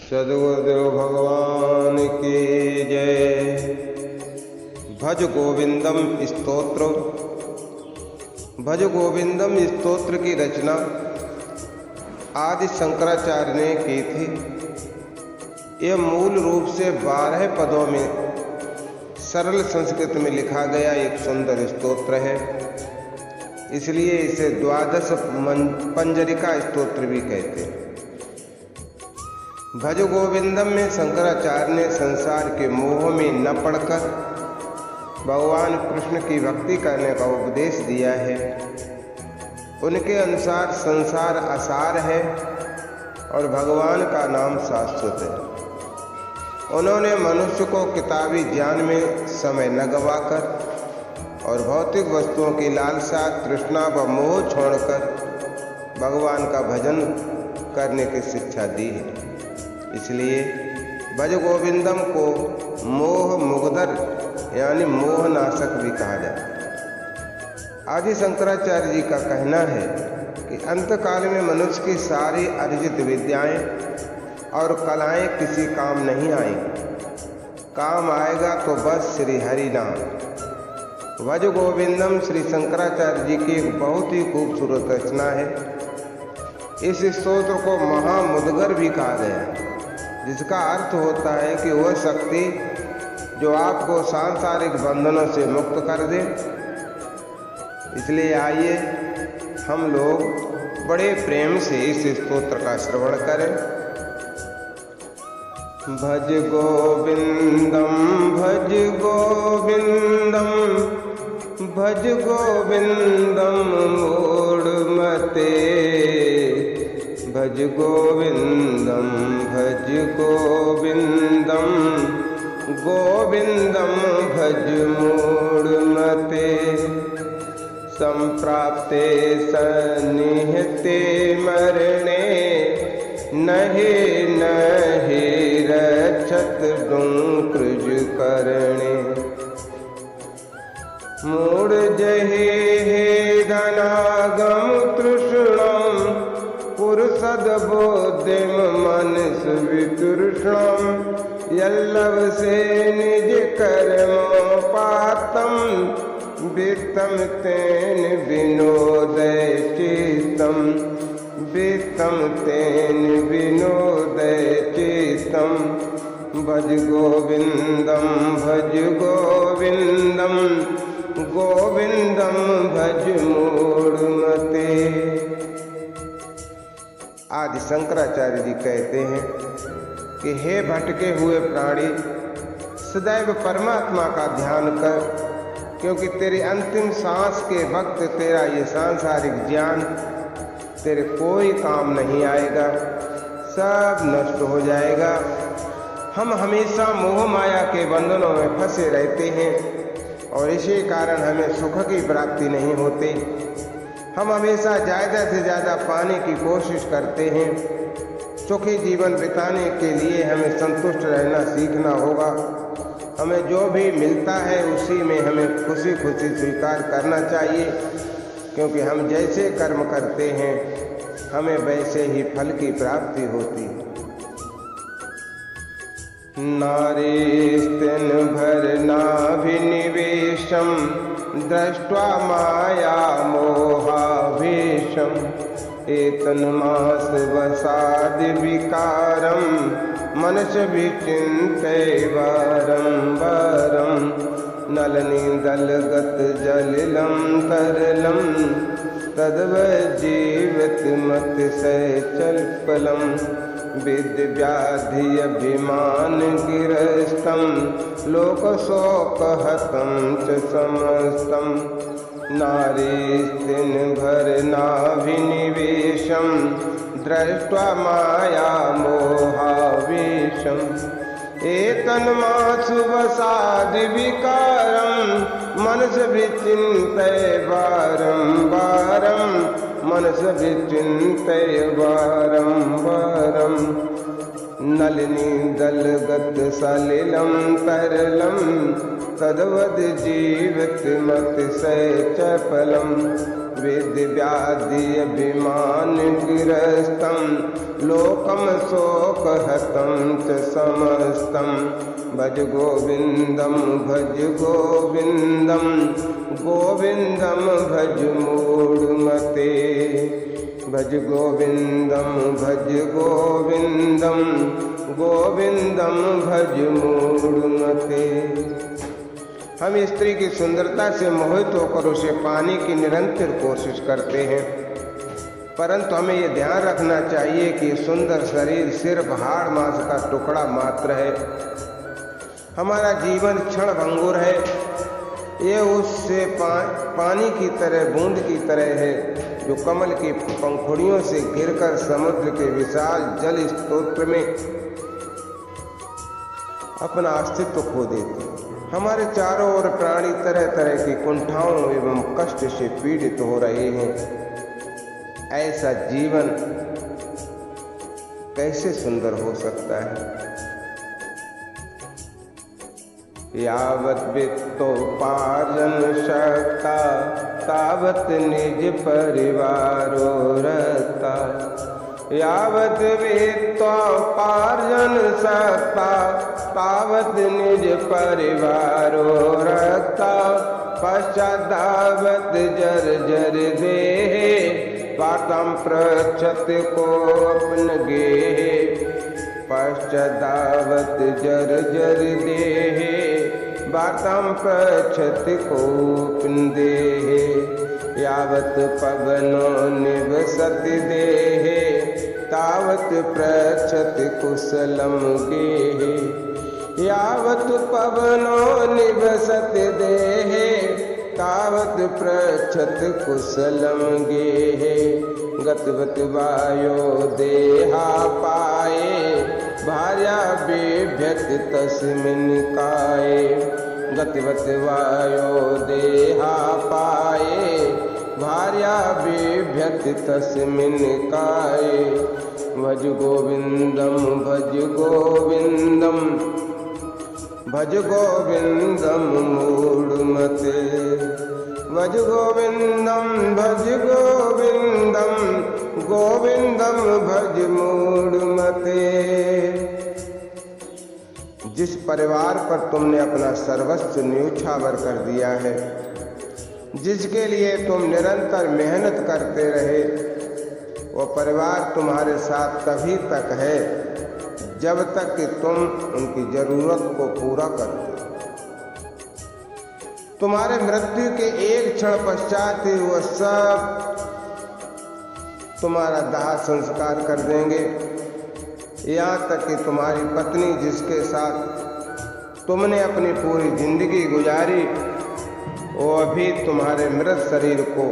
सद्गुरुदेव भगवान की जय। भज गोविंदम स्तोत्र। भज गोविंदम स्तोत्र की रचना आदि शंकराचार्य ने की थी। यह मूल रूप से 12 पदों में सरल संस्कृत में लिखा गया एक सुंदर स्तोत्र है, इसलिए इसे 12 पंजरिका स्तोत्र भी कहते हैं। भज गोविंदम में शंकराचार्य ने संसार के मोह में न पड़कर भगवान कृष्ण की भक्ति करने का उपदेश दिया है। उनके अनुसार संसार असार है और भगवान का नाम शाश्वत है। उन्होंने मनुष्य को किताबी ज्ञान में समय न गवाकर और भौतिक वस्तुओं की लालसा, तृष्णा व मोह छोड़कर भगवान का भजन करने की शिक्षा दी है। इसलिए भज गोविंदम को मोह मुगदर यानी मोहनाशक भी कहा जाता है। आदि शंकराचार्य जी का कहना है कि अंतकाल में मनुष्य की सारी अर्जित विद्याएं और कलाएं किसी काम नहीं आएंगी। काम आएगा तो बस श्री हरि नाम। भज गोविंदम श्री शंकराचार्य जी की एक बहुत ही खूबसूरत रचना है। इस स्तोत्र को महामुदगर भी कहा गया है, जिसका अर्थ होता है कि वह शक्ति जो आपको सांसारिक बंधनों से मुक्त कर दे। इसलिए आइए हम लोग बड़े प्रेम से इस स्तोत्र का श्रवण करें। भज गोविंदम भज गोविंदम भज गोविंदम मूढ़मते। भज गोविंदम भज गोविंदम गोविंदम भज मूढ़मते। संप्राप्ते सन्निहते मरणे नहि नहि रक्षत डुंकृज करणे। मूढ़ जहे हे धनागम तृष्णम पुरुषद बोधिम मनस वितृष्णम। यल्लभ से निज कर्मोपातम वित्तम तेन विनोदय चित्तम। वित्तम तेन विनोदय चित्तम। भज गोविंदम भज गोविंदम गोविंदम भज मूढ़मते। आदि शंकराचार्य जी कहते हैं कि हे भटके हुए प्राणी, सदैव परमात्मा का ध्यान कर, क्योंकि तेरी अंतिम सांस के वक्त तेरा ये सांसारिक ज्ञान तेरे कोई काम नहीं आएगा, सब नष्ट हो जाएगा। हम हमेशा मोह माया के बंधनों में फंसे रहते हैं और इसी कारण हमें सुख की प्राप्ति नहीं होती। हम हमेशा ज़्यादा से ज़्यादा पाने की कोशिश करते हैं। सुखी जीवन बिताने के लिए हमें संतुष्ट रहना सीखना होगा। हमें जो भी मिलता है उसी में हमें खुशी खुशी स्वीकार करना चाहिए, क्योंकि हम जैसे कर्म करते हैं हमें वैसे ही फल की प्राप्ति होती है। नारीस्तिन भरनाभिनिवेशम दृष्ट्वा माया मोहावेशम। एतन्मास वसाद विकारम मनस विचिन्तय वारं वारं। नलनीदलगत जलिलं तरलं तद्व जीवितमतिशयचल्पलम्। विद्व्याधि अभिमान गिरस्तं लोकशोकहतं च समस्तं। नारीस्तिन भरनाभिनिवेशं दृष्ट्वा माया मोहावेशम्। एतन्मासु वसाद विकारं मनस विचिन्तय वारं वारं। मनस विचिन्तय वारं वारं। नलिनीदलगत सलिलं तरलं तद्वद् जीवितमतिशयचपलम्। वेदव्याधि अभिमानग्रस्तं लोकं शोकहतं च समस्तं भज गोविन्दं भज गोविन्दं गोविन्दं भज मूढमते भज गोविन्दं भज गोविन्दं गोविन्दं भज मूढमते। हम स्त्री की सुंदरता से मोहित होकर उसे पाने की निरंतर कोशिश करते हैं, परंतु हमें ये ध्यान रखना चाहिए कि सुंदर शरीर सिर्फ हाड़ मांस का टुकड़ा मात्र है। हमारा जीवन क्षण भंगुर है। ये उससे पानी की तरह, बूंद की तरह है जो कमल की पंखुड़ियों से गिरकर समुद्र के विशाल जल स्रोत में अपना अस्तित्व खो देती है। हमारे चारों ओर प्राणी तरह तरह की कुंठाओं एवं कष्ट से पीड़ित हो रहे हैं। ऐसा जीवन कैसे सुंदर हो सकता है? यावत वित्तोपार्जन शक्ता तावत निज परिवारो रता यावत वित्तोपार्जन शक्ता तावत निज परिवारो रता पश्चादावत जर जर देहे पातम प्रक्षत को अपन गेहे पश्चादावत जर जर देहे बातम प्रक्षत को अपन देहे यावत पवनो निवसत देहे तावत प्रक्षत कुशलम गेहे यावत पवनो निवसत देहे तावत प्रक्षत कुशलम गेहे गतवत वायो देहा पाए भार्या बिभ्यत तस्मिन् काये गतवत वायो देहा पाए भार्या बिभ्यत तस्मिन् काये भज गोविन्दं भज गोविन्दं भज गोविन्दं मूढमते भज गोविन्दं भज गोविन्दं गोविन्दं भज मूढमते। जिस परिवार पर तुमने अपना सर्वस्व न्योछावर कर दिया है, जिसके लिए तुम निरंतर मेहनत करते रहे, वो परिवार तुम्हारे साथ तभी तक है जब तक कि तुम उनकी जरूरत को पूरा करते। तुम्हारे मृत्यु के एक क्षण पश्चात ही वह सब तुम्हारा दाह संस्कार कर देंगे। यहाँ तक कि तुम्हारी पत्नी जिसके साथ तुमने अपनी पूरी जिंदगी गुजारी, वो अभी तुम्हारे मृत शरीर को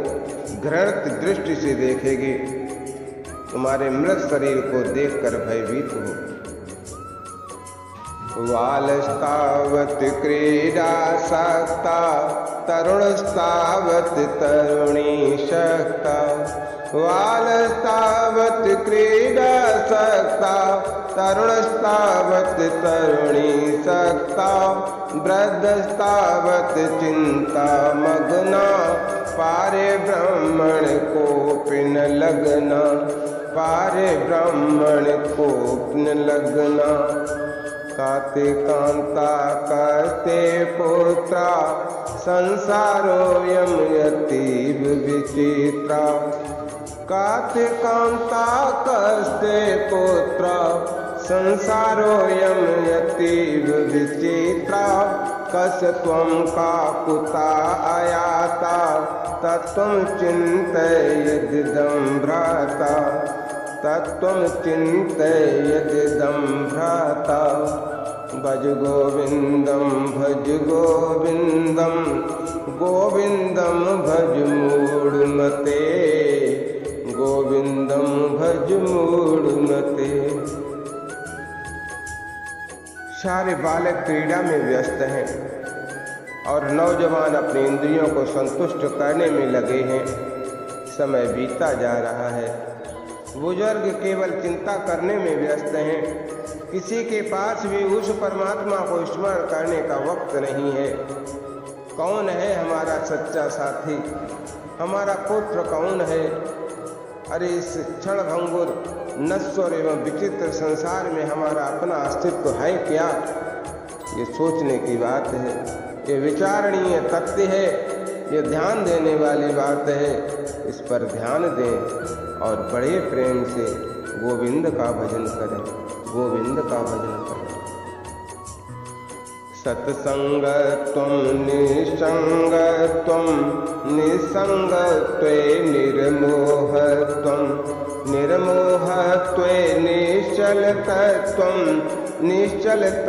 घृणित दृष्टि से देखेगी, तुम्हारे मृत शरीर को देखकर भयभीत हो। बालस्तावत क्रीडासक्ता तरुणस्तावत तरुणी शक्ता बालस्तावत क्रीडासक्ता तरुणस्तावत तरुणी शक्ता वृद्धस्तावत चिंता मग्ना पारे ब्राह्मण कोपि न लगना पारे ब्राह्मण कोपि न लगना काते कांता करते पुत्रा संसारोऽयं अतीव विचित्रा काते कांता करते पुत्रा संसारोऽयं अतीव विचित्रा कस त्वं काकुता आयाता तत्त्वं चिन्तयेदं भ्राता तत्त्वं चिन्तयेदं भ्राता भज गोविन्दं भज गोविन्दं गोविन्दं भज मूढमते गोविन्दं भज मूढमते। सारे बालक क्रीड़ा में व्यस्त हैं और नौजवान अपनी इंद्रियों को संतुष्ट करने में लगे हैं। समय बीतता जा रहा है। बुजुर्ग केवल चिंता करने में व्यस्त हैं। किसी के पास भी उस परमात्मा को स्मरण करने का वक्त नहीं है। कौन है हमारा सच्चा साथी? हमारा पुत्र कौन है? अरे इस क्षणभंगुर नश्वर एवं विचित्र संसार में हमारा अपना अस्तित्व है क्या? ये सोचने की बात है, ये विचारणीय तथ्य है, ये ध्यान देने वाली बात है। इस पर ध्यान दें और बड़े प्रेम से गोविंद का भजन करें, गोविंद का भजन करें। सत्संग त्वं निसंग त्वं निसंग त्वे निर्मोह त्वं निर्मोह त्वे निश्चलत त्वं निश्चलत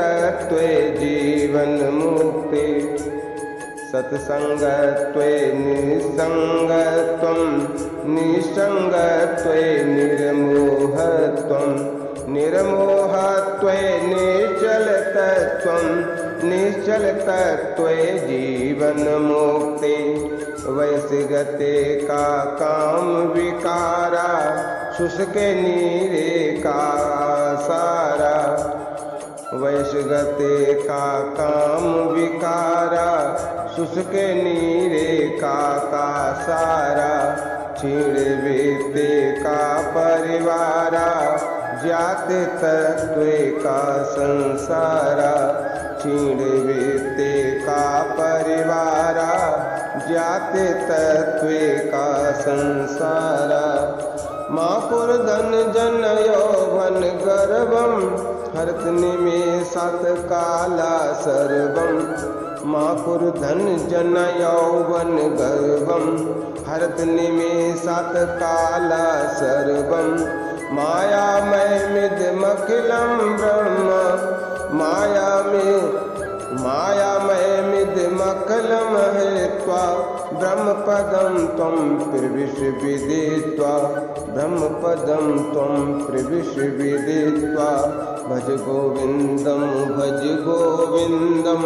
त्वे जीवन मुक्ति। सत्संग त्वे निसंग त्वं निसंग त्वे निर्मोह त्वं निर्मोह त्वे निश्चलत त्वं निश्चलत त्वे जीवन मुक्ति। वैश्यगते का काम विकारा शुष्के नीरे का सारा। वैश्यगते का काम विकारा शुष्के नीरे का सारा। छीण बेते का परिवारा जाते तत्वे का संसारा। छीण बेते का परिवारा जाते तत्वे का संसारा। मापुरधन जन यौवन गर्भम हरत निमेषात् काला सर्वम। मापुरधन जन यौवन गर्भम हरत निमेषात् काला सर्वम। मायामयमिदमखिलं ब्रह्म मायामयमिदमखिलं हेत्वा ब्रह्मपदं त्वं प्रविश्यविदित्वा ब्रह्मपदं त्वं प्रविश्यविदित्वा। भज गोविन्दं भज गोविन्दं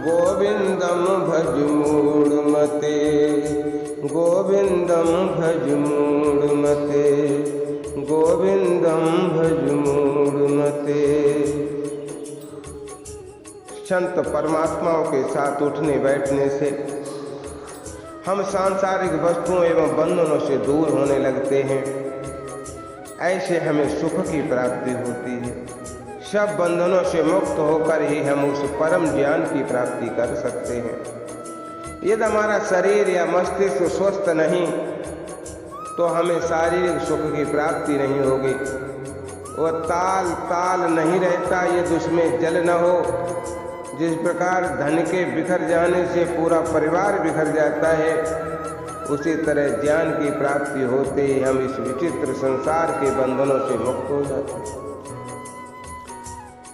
गोविन्दं भज मूढमते गोविन्दं भज मूढमते गोविन्दं भज मूढमते। संत परमात्माओं के साथ उठने बैठने से हम सांसारिक वस्तुओं एवं बंधनों से दूर होने लगते हैं। ऐसे हमें सुख की प्राप्ति होती है। सब बंधनों से मुक्त होकर ही हम उस परम ज्ञान की प्राप्ति कर सकते हैं। यदि हमारा शरीर या मस्तिष्क स्वस्थ नहीं तो हमें शारीरिक सुख की प्राप्ति नहीं होगी। वो ताल नहीं रहता यदि उसमें जल न हो। जिस प्रकार धन के बिखर जाने से पूरा परिवार बिखर जाता है, उसी तरह ज्ञान की प्राप्ति होते ही हम इस विचित्र संसार के बंधनों से मुक्त हो जाते हैं।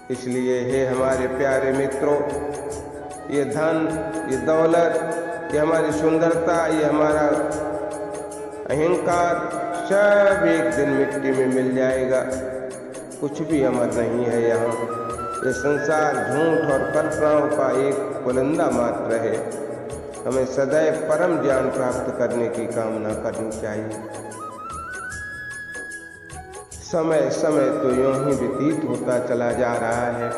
इसलिए हे हमारे प्यारे मित्रों, ये धन, ये दौलत, ये हमारी सुंदरता, ये हमारा अहंकार सब एक दिन मिट्टी में मिल जाएगा। कुछ भी अमर नहीं है यहाँ। ये संसार झूठ और कल्पनाओं का एक पुलंदा मात्र है। हमें सदैव परम ज्ञान प्राप्त करने की कामना करनी चाहिए। समय समय तो यूं ही व्यतीत होता चला जा रहा है।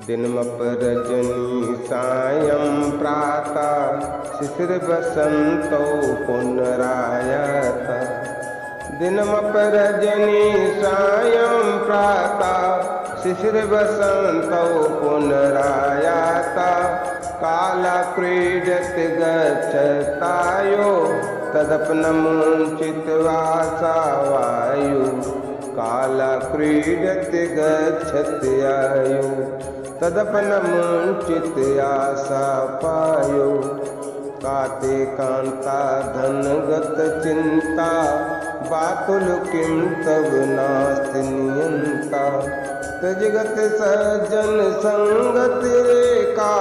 दिनमप रजनी सायं प्रातः शिशिर बसंतो पुनरायत। दिनमप रजनी सायं प्रातः शिशिर बसंतो पुनरायत। काला क्रीडत गच्छतायो तदपनमुंचित वासा वायु। काला क्रीडत गच्छत्यायो तदपनमुंचित आसा पायो। काते कांता धनगत चिंता बातुल किम तब नास्ति नियंता। त्यजगत सज्जन संगत रेखा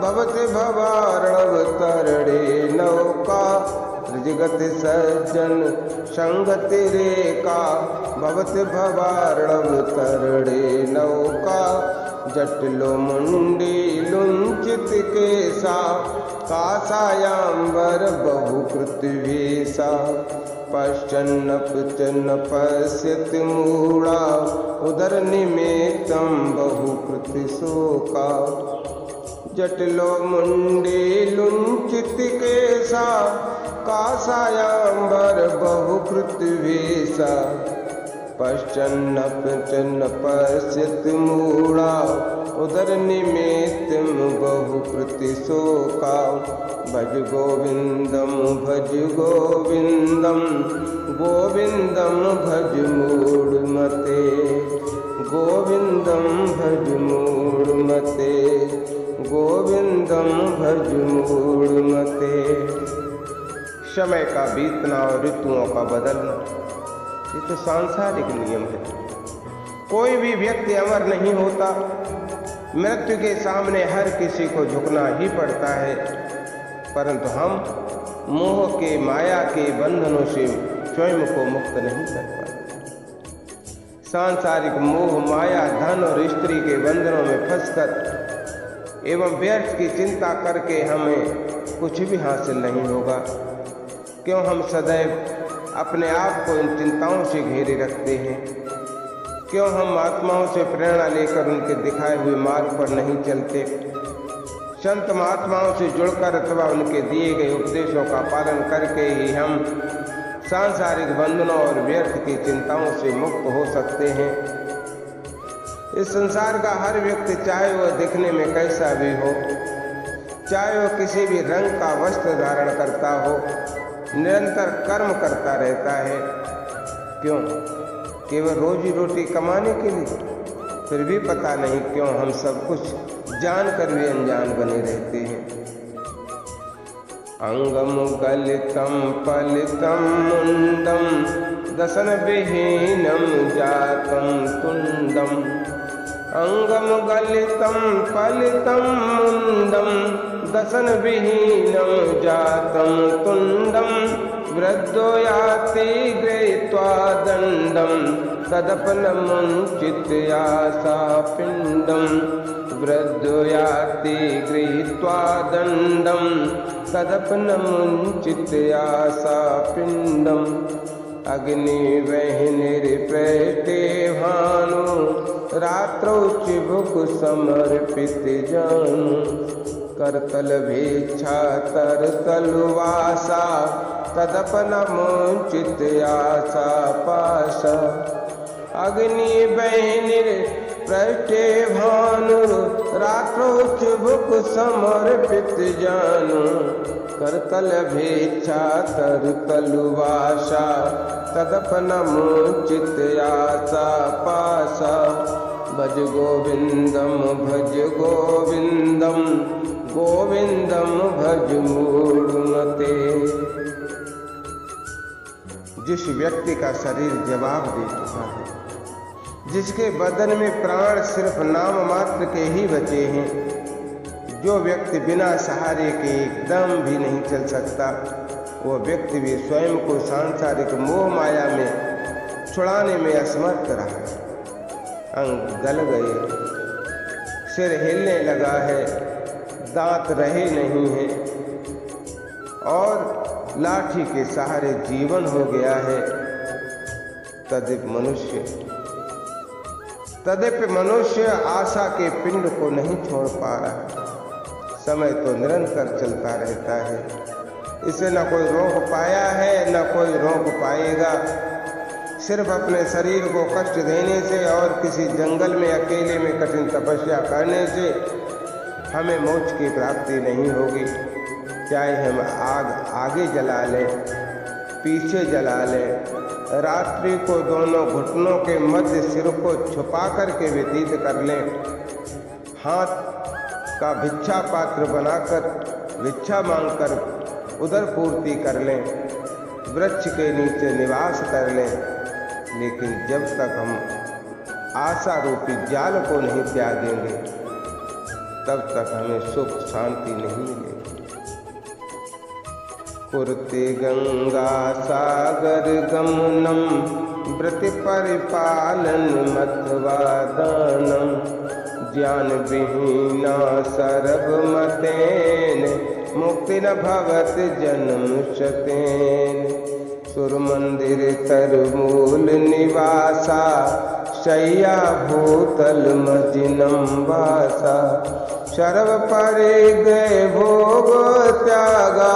भवति भवार्णव तरणे नौका। त्यजगत सज्जन संगत रेखा भवति भवार्णव तरणे नौका। जटिलो मुंडी लुंचित केसा कासायांबर बहुकृत वेशा। पश्चन्न न पश्यति मूढ़ा उदर निमित्तं बहुकृत शोका। जटिलो मुंडे लुंचित केसा, कासायांबर बहुकृत वेशा, पश्चन्न पश्यत मूढ़ा, उदर निमित्तम बहुकृति शोका। भज गोविंदम गोविंदम भज मूढ़मते, गोविंदम भज मूढ़मते, गोविंदम भज मूढ़मते। समय का बीतना और ऋतुओं का बदलना, ये तो सांसारिक नियम है। कोई भी व्यक्ति अमर नहीं होता। मृत्यु के सामने हर किसी को झुकना ही पड़ता है, परंतु हम मोह के माया के बंधनों से स्वयं को मुक्त नहीं कर पाते। सांसारिक मोह माया धन और स्त्री के बंधनों में फंसकर एवं व्यर्थ की चिंता करके हमें कुछ भी हासिल नहीं होगा। क्यों हम सदैव अपने आप को इन चिंताओं से घेरे रखते हैं? क्यों हम महात्माओं से प्रेरणा लेकर उनके दिखाए हुए मार्ग पर नहीं चलते? संत महात्माओं से जुड़कर अथवा उनके दिए गए उपदेशों का पालन करके ही हम सांसारिक बंधनों और व्यर्थ की चिंताओं से मुक्त हो सकते हैं। इस संसार का हर व्यक्ति, चाहे वह दिखने में कैसा भी हो, चाहे वह किसी भी रंग का वस्त्र धारण करता हो, निरंतर कर्म करता रहता है। क्यों? केवल रोजी रोटी कमाने के लिए। फिर भी पता नहीं क्यों हम सब कुछ जानकर भी अनजान बने रहते हैं। अंगम गलितम पलितम मुंडम, दसन विहीनम जातम तुंडम। अंगम गलितम पलितम मुंडम, दसन विहीनम जातम तुंडम। वृद्धो याति गृहीत्वा दंडम, तदपनमुंचित आसा पिंडम। वृद्धो याति गृहीत्वा दंडम, तदपनमुंचित आसा पिंडम। अग्निवह्निर्प्रष्टे भानु, रात्रौ चिबुक समर्पित जानु। करतल भेच्छा तरतलवासा, तदपनमुंचित आसा पाशा। अग्निवह्निर्प्रष्टे भानु, रात्रौ चिबुक समर्पित जानु। करतल भेच्छा तरतलवासा, तदपनमुंचित आसा पाशा। भज गोविंदम गोविंदम भज मूढ़मते। जिस व्यक्ति का शरीर जवाब दे चुका है, जिसके बदन में प्राण सिर्फ नाम मात्र के ही बचे हैं, जो व्यक्ति बिना सहारे के एकदम भी नहीं चल सकता, वो व्यक्ति भी स्वयं को सांसारिक मोह माया में छुड़ाने में असमर्थ रहा। अंग गल गए, सिर हिलने लगा है, दांत रहे नहीं हैं और लाठी के सहारे जीवन हो गया है। तद्यपि मनुष्य आशा के पिंड को नहीं छोड़ पा रहा। समय तो निरंतर चलता रहता है, इसे न कोई रोक पाया है न कोई रोक पाएगा। सिर्फ अपने शरीर को कष्ट देने से और किसी जंगल में अकेले में कठिन तपस्या करने से हमें मोक्ष की प्राप्ति नहीं होगी। चाहे हम आग आगे जला लें, पीछे जला लें, रात्रि को दोनों घुटनों के मध्य सिर को छुपा करके व्यतीत कर लें, हाथ का भिक्षा पात्र बनाकर भिक्षा मांगकर उदर पूर्ति कर लें, वृक्ष के नीचे निवास कर लें, लेकिन जब तक हम आशा रूपी जाल को नहीं त्यागेंगे तब तक हमें सुख शांति नहीं मिलेगी। कुर्ते गंगा सागर गमनम, व्रति परिपालन मथवा दानम। ज्ञान विहीना सर्वमतेन, मुक्ति न भवत जन्म शतेन। सुर मंदिर तरमूल निवासा, शय्या भूतल मजिनम वासा शर्व परिग्रह भोग त्यागा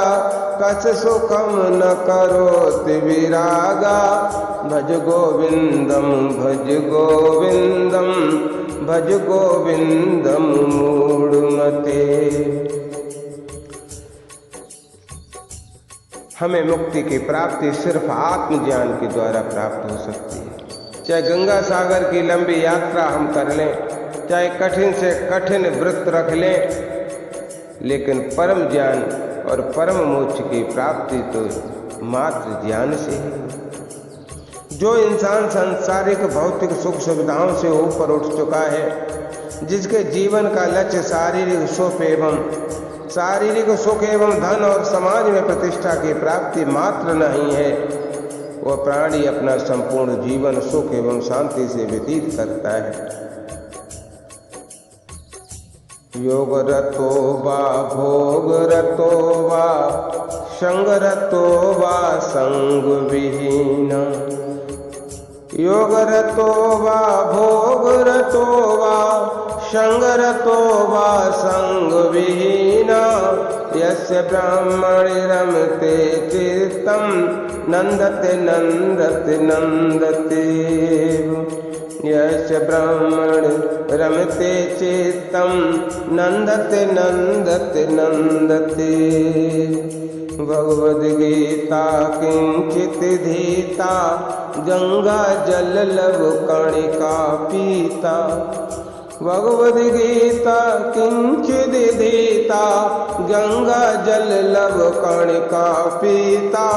कछ सुखम न करोति विरागा भज गोविंदम भज गोविंदम भज गोविंदम मूढ़मते। हमें मुक्ति की प्राप्ति सिर्फ आत्मज्ञान के द्वारा प्राप्त हो सकती है। चाहे गंगा सागर की लंबी यात्रा हम कर लें, चाहे कठिन से कठिन व्रत रख लें, लेकिन परम ज्ञान और परम मोक्ष की प्राप्ति तो मात्र ज्ञान से ही। जो इंसान सांसारिक भौतिक सुख सुविधाओं से ऊपर उठ चुका है, जिसके जीवन का लक्ष्य शारीरिक सुख एवं धन और समाज में प्रतिष्ठा की प्राप्ति मात्र नहीं है, वह प्राणी अपना संपूर्ण जीवन सुख एवं शांति से व्यतीत करता है। योग रतो वा भोग रतो वा संग रतो वा संग विहीन, योग रतो वा भोग रतो वा संग रतो वा संग विहीन, यस्य ब्रह्मणि रमते चित्तम नंदते नंदते नंदते, यस्य ब्रह्मणि रमते चित्तम नंदते नंदते नंदते। भगवद गीता किंचित धीता गंगा जल लव कणिका पीता, भगवद गीता किंचित धीता गंगा जल लव कणिका पीता,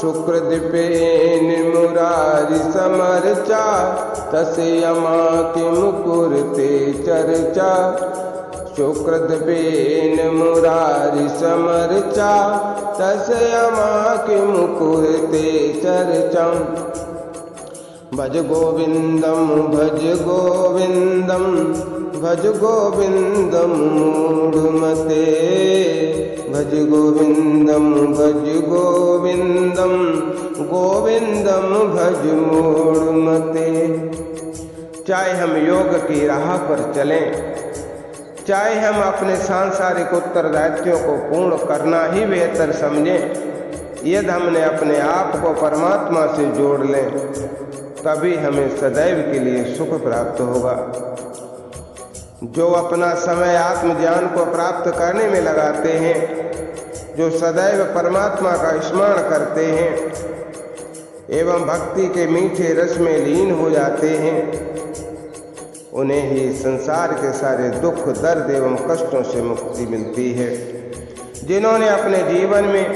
शुक्रद्वीपेन मुरारि समर्चा तस्यमा किं कुरुते चर्चा, शुक्रद्वीपेन मुरारि समर्चा तस्यमा किं कुरुते चर्चाम्। भज गोविंदम भज गोविंदम भज गोविंदम मूढ़मते, भज गोविंदम भज गोविंदम गोविंदम भज मूढ़मते। चाहे हम योग की राह पर चलें, चाहे हम अपने सांसारिक उत्तरदायित्वों को पूर्ण करना ही बेहतर समझें, यदि हमने अपने आप को परमात्मा से जोड़ लें, तभी हमें सदैव के लिए सुख प्राप्त होगा। जो अपना समय आत्मज्ञान को प्राप्त करने में लगाते हैं, जो सदैव परमात्मा का स्मरण करते हैं एवं भक्ति के मीठे रस में लीन हो जाते हैं, उन्हें ही संसार के सारे दुख दर्द एवं कष्टों से मुक्ति मिलती है। जिन्होंने अपने जीवन में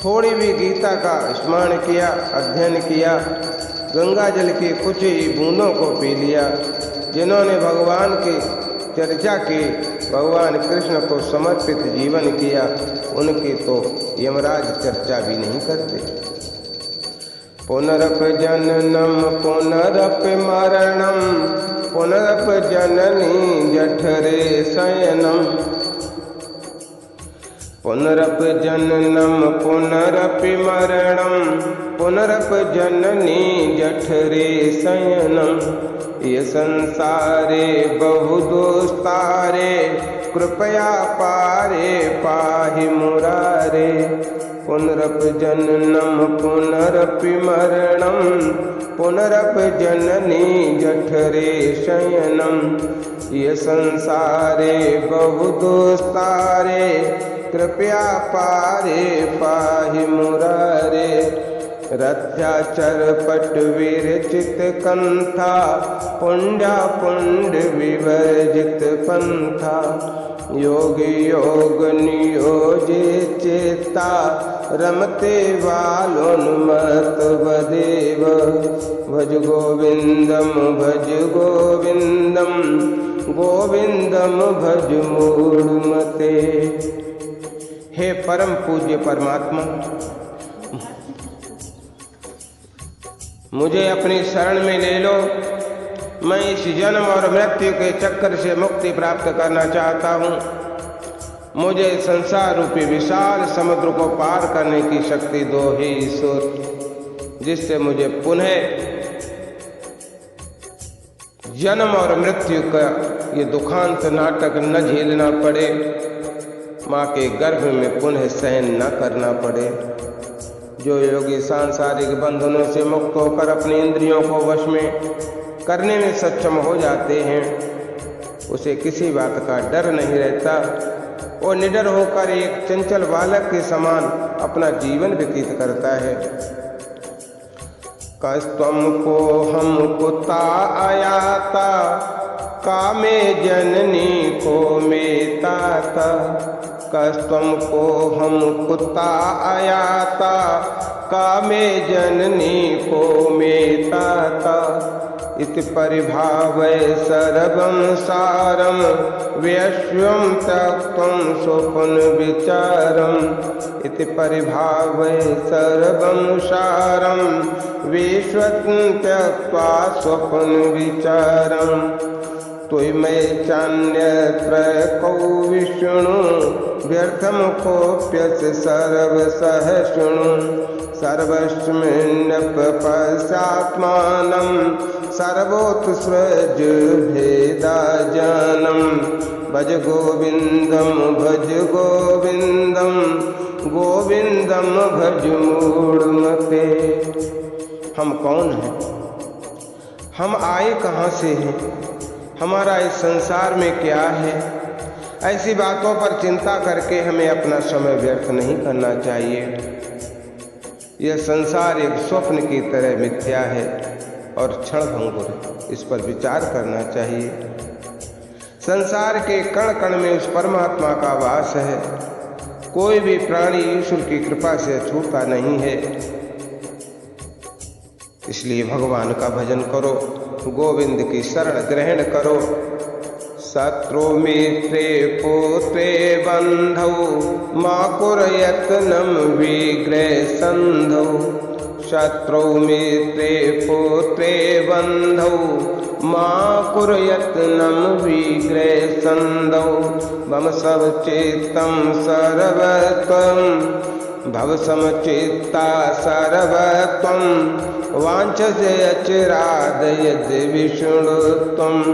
थोड़ी भी गीता का स्मरण किया, अध्ययन किया, गंगा जल की कुछ ही बूंदों को पी लिया, जिन्होंने भगवान की चर्चा की, भगवान कृष्ण को समर्पित जीवन किया, उनकी तो यमराज चर्चा भी नहीं करते। पुनरप जननम पुनरप मरणम पुनरप जननी जठरे शयनम, पुनरप जननम पुनरपि मरणम पुनरप जननी जठरे शयनम, ये संसारे बहु दोस्तारे कृपया पारे पाहि मुरारे, पुनरप जननम पुनरपि मरणम पुनरप जननी जठरे शयनम, ये संसारे बहु दोस्तारे कृपया पारे पाहि मुरारे, रथ्याचर पट विरचित कंथा पुंडा पुंड विवर्जित पंथा, योगी योग नियोजित चेता रमते बालोन्मत बदेव, भज गोविंदम भज गोविंदम गोविंदम भज मूढ़मते। हे परम पूज्य परमात्मा, मुझे अपनी शरण में ले लो। मैं इस जन्म और मृत्यु के चक्कर से मुक्ति प्राप्त करना चाहता हूँ। मुझे संसार रूपी विशाल समुद्र को पार करने की शक्ति दो हे ईश्वर, जिससे मुझे पुनः जन्म और मृत्यु का ये दुखांत नाटक न झेलना पड़े, माँ के गर्भ में पुनः सहन न करना पड़े। जो योगी सांसारिक बंधनों से मुक्त होकर अपनी इंद्रियों को वश में करने में सक्षम हो जाते हैं, उसे किसी बात का डर नहीं रहता। वो निडर होकर एक चंचल बालक के समान अपना जीवन व्यतीत करता है। कस्त्वं को हम कुता आयाता, कामे जननी को मेताता। कस्त्वं को हम कुता आयाता, कामे जननी को मेताता। इति परिभावय सर्वं सारं, व्यश्वं त्यक्त्वं स्वप्न विचारम्। इति परिभावय सर्वं सारं, विश्वं त्यक्त्वा स्वप्न विचारम्। त्वयि चान्यत्र कौ विष्णु, व्यर्थं कोऽप्यस्य सर्वशः शृणु। सर्वस्मिन्नप्यपश्यात्मानं, सर्वोत्सृज भेदाजानं। भज गोविन्दं भज गोविन्दं, गोविन्दं भज मूढ़मते। हम कौन हैं? हम आए कहाँ से हैं? हमारा इस संसार में क्या है? ऐसी बातों पर चिंता करके हमें अपना समय व्यर्थ नहीं करना चाहिए। यह संसार एक स्वप्न की तरह मिथ्या है और क्षणभंगुर है, इस पर विचार करना चाहिए। संसार के कण कण में उस परमात्मा का वास है। कोई भी प्राणी ईश्वर की कृपा से छूटता नहीं है। इसलिए भगवान का भजन करो, गोविंद की शरण ग्रहण करो। शत्रु मित्रे पुत्रे बंधौ, मा कुर यत्नं विग्रह संधौ। शत्रु मित्रे पुत्रे बंधौ, मा कुर यत्नं विग्रह संधौ। मम सब चित्तं सर्वत्वं, भव समचित्ता सर्वत्वं। वाञ्छसे अचिराद यदि विष्णुत्वम्।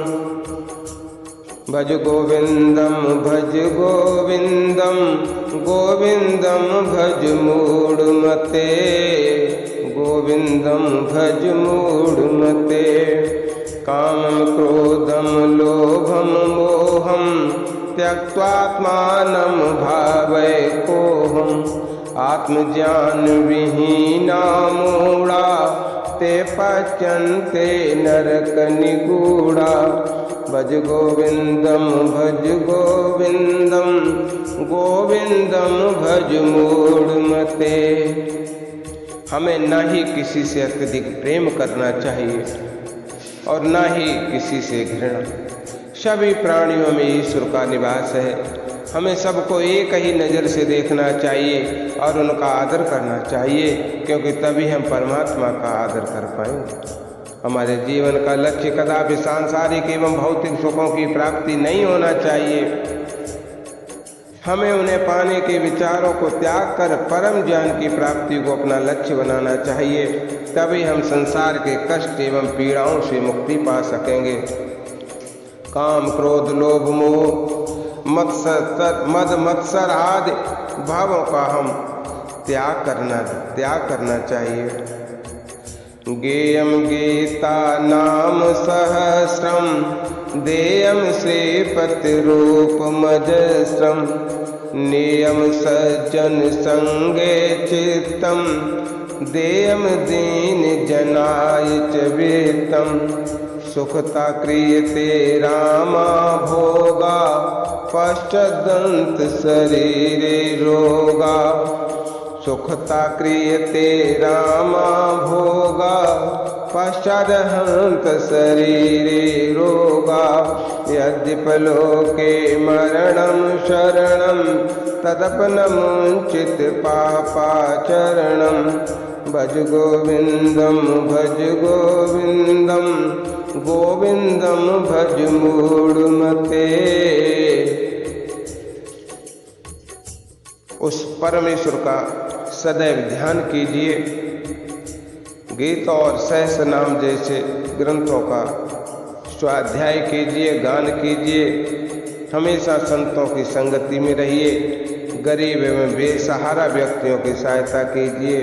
भज गोविन्दं भज गोविन्दं, गोविन्दं भज मूढ़मते। गोविन्दं भज मूढ़मते। कामं क्रोधं लोभं मोहं, त्यक्त्वात्मानं भावय कोऽहम्। आत्मज्ञान विहीना मूढ़ा, ते पच्यन्ते नरक निगूढ़ा। भज गोविन्दं भज गोविन्दं, गोविन्दं भज मूढ़मते। हमें न ही किसी से अत्यधिक प्रेम करना चाहिए और न ही किसी से घृणा। सभी प्राणियों में ईश्वर का निवास है। हमें सबको एक ही नज़र से देखना चाहिए और उनका आदर करना चाहिए, क्योंकि तभी हम परमात्मा का आदर कर पाएंगे। हमारे जीवन का लक्ष्य कदापि सांसारिक एवं भौतिक सुखों की प्राप्ति नहीं होना चाहिए। हमें उन्हें पाने के विचारों को त्याग कर परम ज्ञान की प्राप्ति को अपना लक्ष्य बनाना चाहिए। तभी हम संसार के कष्ट एवं पीड़ाओं से मुक्ति पा सकेंगे। काम क्रोध लोभ मोह मद मत्सर आदि भावों का हम त्याग करना चाहिए। गेयम गीता नाम सहस्रम, देयम श्रीपति रूप मजस्रम। नियम सज्जन संगे चित्तम, देयम दीन जनाय च वित्तम। सुखता क्रियते रामा भोगा, पश्चदंत शरीरे रोगा। सुखता क्रियते रामा भोगा, पश्चादहंत शरीरे रोगा। यद्यप लोके मरणं शरणं, तदपनमुंचित पापाचरणं। भज गोविन्दं भज गोविन्दं, गोविन्दं भज मूढ़मते। उस परमेश्वर का सदैव ध्यान कीजिए। गीता और सहस्र नाम जैसे ग्रंथों का स्वाध्याय कीजिए, गान कीजिए, हमेशा संतों की संगति में रहिए, गरीब एवं बेसहारा व्यक्तियों की सहायता कीजिए।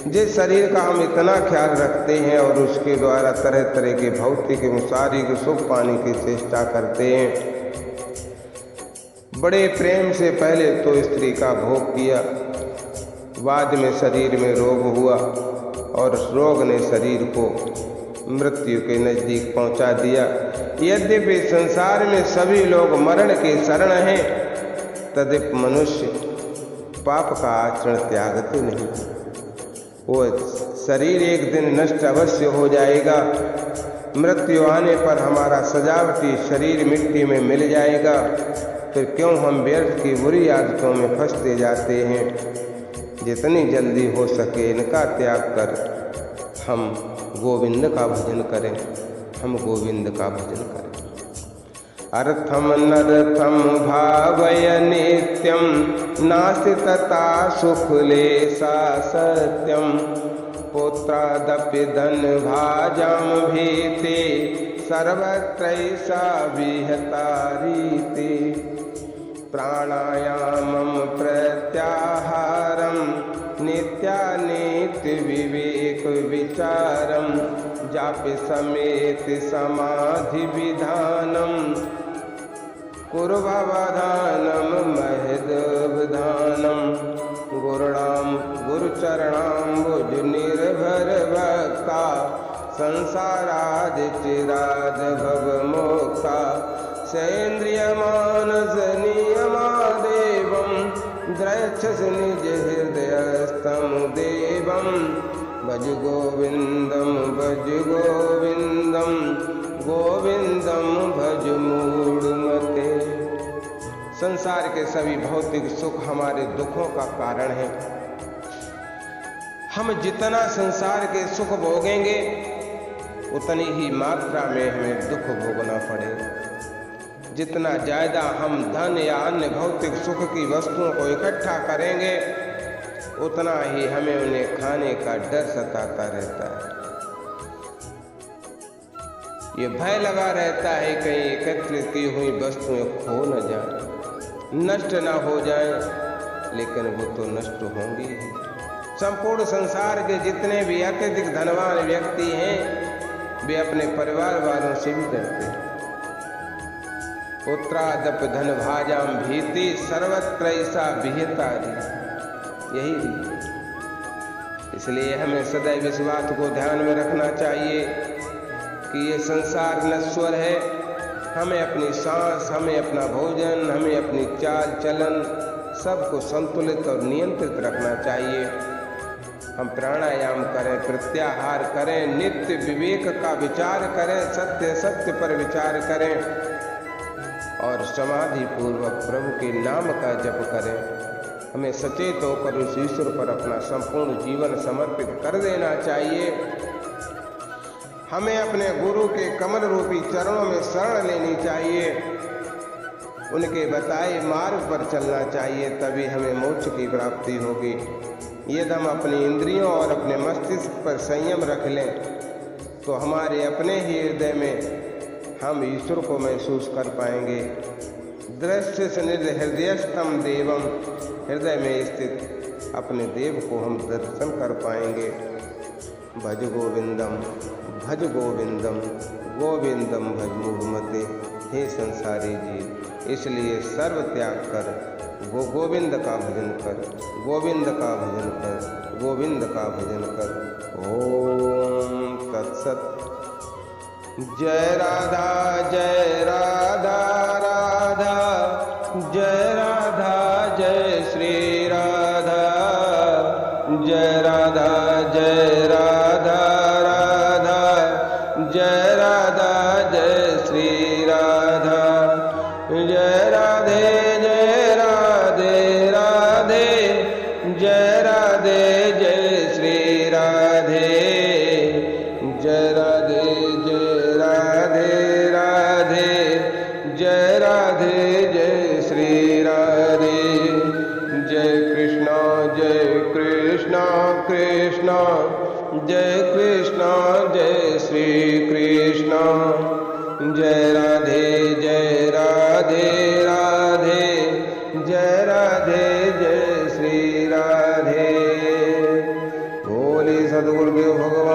जिस शरीर का हम इतना ख्याल रखते हैं और उसके द्वारा तरह तरह के भौतिक एवं शारीरिक सुख पाने की चेष्टा करते हैं। बड़े प्रेम से पहले तो स्त्री का भोग किया, बाद में शरीर में रोग हुआ और रोग ने शरीर को मृत्यु के नजदीक पहुंचा दिया। यद्यपि संसार में सभी लोग मरण के शरण हैं, तद्यपि मनुष्य पाप का आचरण त्यागते नहीं। वो शरीर एक दिन नष्ट अवश्य हो जाएगा। मृत्यु आने पर हमारा सजावटी शरीर मिट्टी में मिल जाएगा। फिर क्यों हम व्यर्थ की बुरी आदतों में फंसते जाते हैं। जितनी जल्दी हो सके इनका त्याग कर हम गोविंद का भजन करें, हम गोविंद का भजन करें। अर्थम नर्थम भावय नित्यम नास्ति तथा सुखलेशा सत्यम पुत्रादपि धन भाजम भीते सर्वत्रैषा विहता रीते प्राणायामं प्रत्याहारं नित्यानित्य विवेक विचारं जापि समेत समाधि विधानं कुर्ववधानं महदवधानं गुरुचरणाम्बुज निर्भर भक्ता संसाराद चिराद भवमोक्ता सेन्द्रियमानस नियमादेवं द्रक्षस निज हृदयस्थं देवं भज गोविंदं गोविंदं भज मूढ़मते। संसार के सभी भौतिक सुख हमारे दुखों का कारण है। हम जितना संसार के सुख भोगेंगे उतनी ही मात्रा में हमें दुख भोगना पड़ेगा। जितना ज़्यादा हम धन या अन्य भौतिक सुख की वस्तुओं को इकट्ठा करेंगे उतना ही हमें उन्हें खाने का डर सताता रहता है। ये भय लगा रहता है कहीं एकत्रित की हुई वस्तुएं खो न जाए, नष्ट न हो जाए, लेकिन वो तो नष्ट होंगी ही। संपूर्ण संसार के जितने भी अत्यधिक धनवान व्यक्ति हैं वे अपने परिवार वालों से भी डरते हैं। पुत्रादप धन भाजाम भीति सर्वत्रैषा विहिता यही रीति। इसलिए हमें सदैव इस बात को ध्यान में रखना चाहिए कि ये संसार नश्वर है। हमें अपनी सांस, हमें अपना भोजन, हमें अपनी चाल चलन सबको संतुलित और नियंत्रित रखना चाहिए। हम प्राणायाम करें, प्रत्याहार करें, नित्य विवेक का विचार करें, सत्य सत्य पर विचार करें और समाधि पूर्वक प्रभु के नाम का जप करें। हमें सचेत होकर उस ईश्वर पर अपना संपूर्ण जीवन समर्पित कर देना चाहिए। हमें अपने गुरु के कमल रूपी चरणों में शरण लेनी चाहिए, उनके बताए मार्ग पर चलना चाहिए, तभी हमें मोक्ष की प्राप्ति होगी। यदि हम अपनी इंद्रियों और अपने मस्तिष्क पर संयम रख लें तो हमारे अपने ही हृदय में हम ईश्वर को महसूस कर पाएंगे। दृश्य से निज हृदयस्थम देवम, हृदय में स्थित अपने देव को हम दर्शन कर पाएंगे। भज गोविंदम गोविंदम भज मूढ़मते। हे संसारी जी, इसलिए सर्व त्याग कर गोविंद का भजन कर, गोविंद का भजन कर, गोविंद का भजन कर। ओम तत्सत। जय राधा राधा, जय राधा जय श्री राधा, जय राधा राधा, जय राधा जय श्री राधा, जय राधे राधे, जय राधे जय श्री राधे, जय राधे जय राधे जय श्री राधे। जय कृष्णा कृष्णा, जय कृष्णा जय श्री कृष्णा, राधे जय राधे राधे जय राधे जय श्री राधे। बोले सद्गुरुदेव भगवान